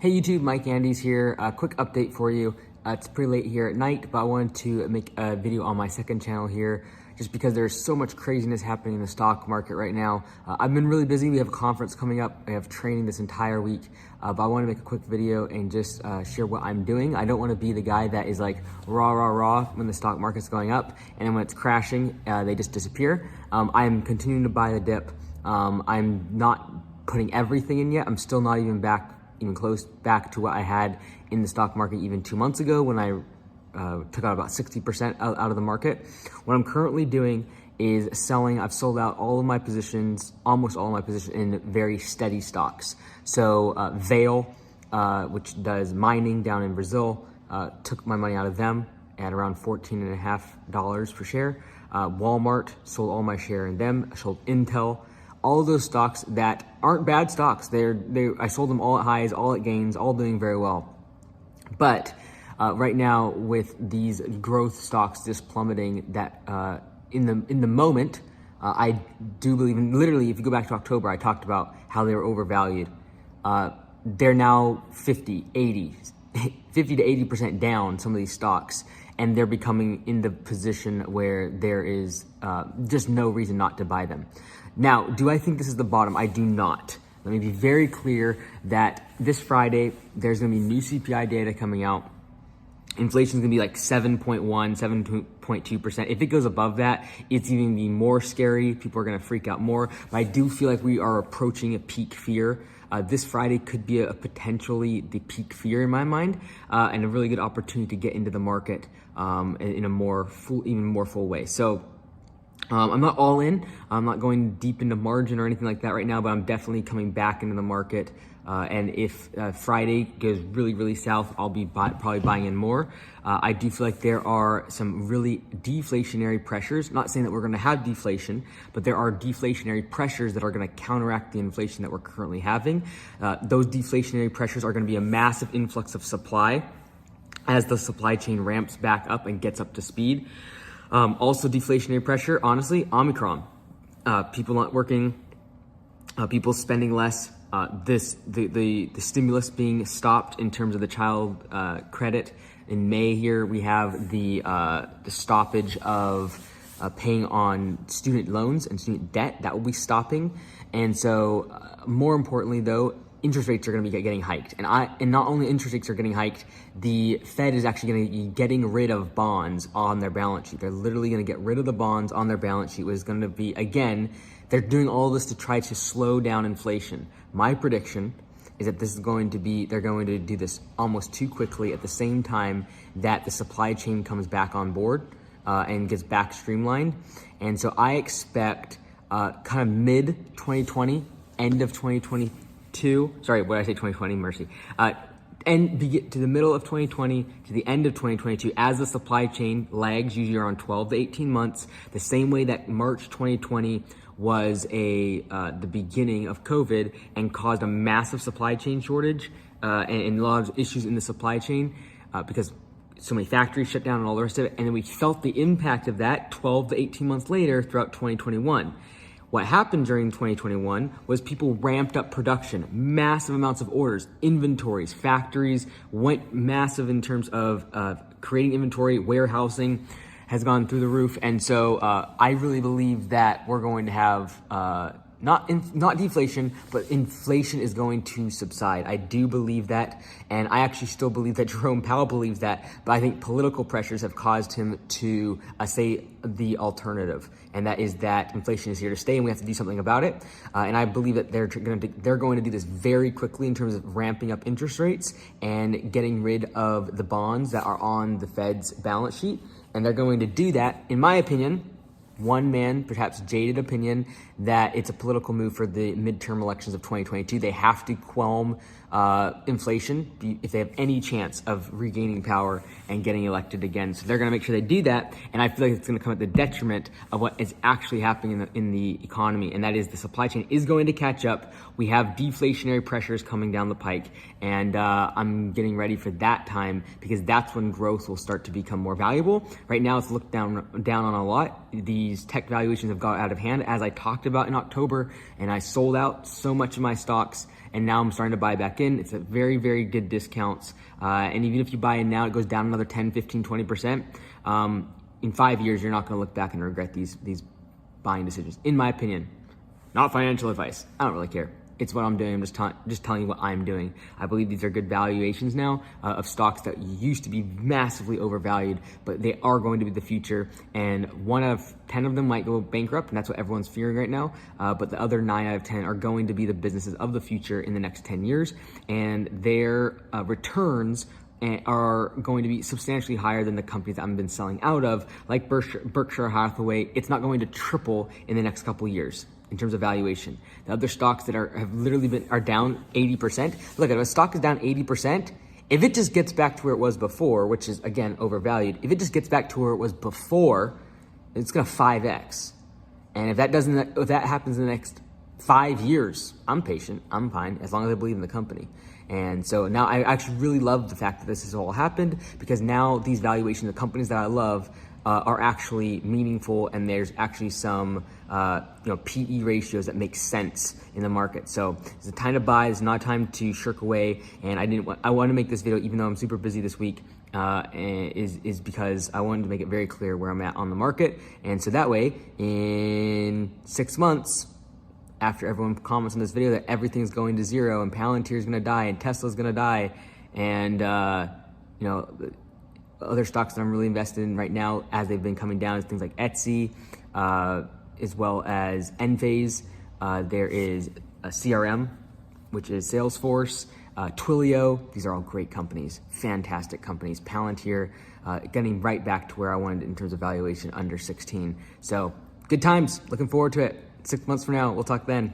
Hey YouTube, Mike Andes here. A quick update for you. It's pretty late here at night, but I wanted to make a video on my second channel here just because there's so much craziness happening in the stock market right now. I've been really busy. We have a conference coming up. I have training this entire week, but I want to make a quick video and just share what I'm doing. I don't want to be the guy that is like rah, rah, rah when the stock market's going up, and then when it's crashing, they just disappear. I am continuing to buy the dip. I'm not putting everything in yet. I'm still not even close back to what I had in the stock market even 2 months ago when I took out about 60% out of the market. What I'm currently doing is selling. I've sold out all of my positions, almost all of my positions in very steady stocks. So Vale, which does mining down in Brazil, took my money out of them at around $14.50 per share. Walmart, sold all my share in them. I sold Intel. All of those stocks that aren't bad stocks. I sold them all at highs, all at gains, all doing very well. But right now, with these growth stocks just plummeting, that in the moment, I do believe in. Literally, if you go back to October, I talked about how they were overvalued. They're now 50 to 80% down, some of these stocks, and they're becoming in the position where there is just no reason not to buy them. Now, do I think this is the bottom? I do not. Let me be very clear that this Friday, there's gonna be new CPI data coming out. Inflation is gonna be like 7.1, 7.2%. If it goes above that, it's even be more scary. People are gonna freak out more. But I do feel like we are approaching a peak fear. This Friday could be potentially the peak fear in my mind, and a really good opportunity to get into the market in a even more full way. So I'm not all in. I'm not going deep into margin or anything like that right now, but I'm definitely coming back into the market. And if Friday goes really, really south, I'll be probably buying in more. I do feel like there are some really deflationary pressures. Not saying that we're going to have deflation, but there are deflationary pressures that are going to counteract the inflation that we're currently having. Those deflationary pressures are going to be a massive influx of supply as the supply chain ramps back up and gets up to speed. Also deflationary pressure, honestly, Omicron. People not working, people spending less, the stimulus being stopped in terms of the child credit. In May here, we have the stoppage of paying on student loans and student debt. That will be stopping. And so more importantly though, interest rates are going to be getting hiked. And not only interest rates are getting hiked, the Fed is actually going to be getting rid of bonds on their balance sheet. They're literally going to get rid of the bonds on their balance sheet, which is going to be, again, they're doing all this to try to slow down inflation. My prediction is that they're going to do this almost too quickly at the same time that the supply chain comes back on board and gets back streamlined. And so I expect kind of mid 2020, end of 2020, sorry, what did I say, 2020, mercy. And to the middle of 2020 to the end of 2022, as the supply chain lags, usually around 12 to 18 months, the same way that March 2020 was the beginning of COVID and caused a massive supply chain shortage and a lot of issues in the supply chain because so many factories shut down and all the rest of it. And then we felt the impact of that 12 to 18 months later throughout 2021. What happened during 2021 was people ramped up production, massive amounts of orders, inventories, factories went massive in terms of creating inventory, warehousing has gone through the roof. And so I really believe that we're going to have not deflation, but inflation is going to subside. I do believe that, and I actually still believe that Jerome Powell believes that, but I think political pressures have caused him to say the alternative, and that is that inflation is here to stay and we have to do something about it. And I believe that they're going to do this very quickly in terms of ramping up interest rates and getting rid of the bonds that are on the Fed's balance sheet. And they're going to do that, in my opinion, one man, perhaps jaded opinion, that it's a political move for the midterm elections of 2022. They have to quell inflation if they have any chance of regaining power and getting elected again. So they're going to make sure they do that. And I feel like it's going to come at the detriment of what is actually happening in the economy. And that is the supply chain is going to catch up. We have deflationary pressures coming down the pike. And I'm getting ready for that time because that's when growth will start to become more valuable. Right now, it's looked down on a lot. The these tech valuations have got out of hand, as I talked about in October, and I sold out so much of my stocks, and now I'm starting to buy back in. It's at very, very good discounts. And even if you buy in now, it goes down another 10, 15, 20%. In 5 years, you're not going to look back and regret these buying decisions, in my opinion. Not financial advice. I don't really care. It's what I'm doing. I'm just telling you what I'm doing. I believe these are good valuations now of stocks that used to be massively overvalued, but they are going to be the future. And 1 out of 10 of them might go bankrupt, and that's what everyone's fearing right now. But the other 9 out of 10 are going to be the businesses of the future in the next 10 years, and their returns are going to be substantially higher than the companies that I've been selling out of, like Berkshire Hathaway. It's not going to triple in the next couple of years in terms of valuation. The other stocks that have literally are down 80%. Look, if a stock is down 80%, if it just gets back to where it was before, which is again overvalued, if it just gets back to where it was before, it's gonna 5x. And if that happens in the next 5 years, I'm patient, I'm fine, as long as I believe in the company. And so now I actually really love the fact that this has all happened, because now these valuations of companies that I love are actually meaningful, and there's actually some PE ratios that make sense in the market. So it's a time to buy. It's not a time to shirk away. And I want to make this video, even though I'm super busy this week, is because I wanted to make it very clear where I'm at on the market. And so that way, in 6 months, after everyone comments on this video that everything's going to zero and Palantir's going to die and Tesla's going to die, and other stocks that I'm really invested in right now as they've been coming down is things like Etsy, as well as Enphase. There is a CRM, which is Salesforce, Twilio. These are all great companies, fantastic companies. Palantir, getting right back to where I wanted in terms of valuation, under 16. So good times, looking forward to it. 6 months from now, we'll talk then.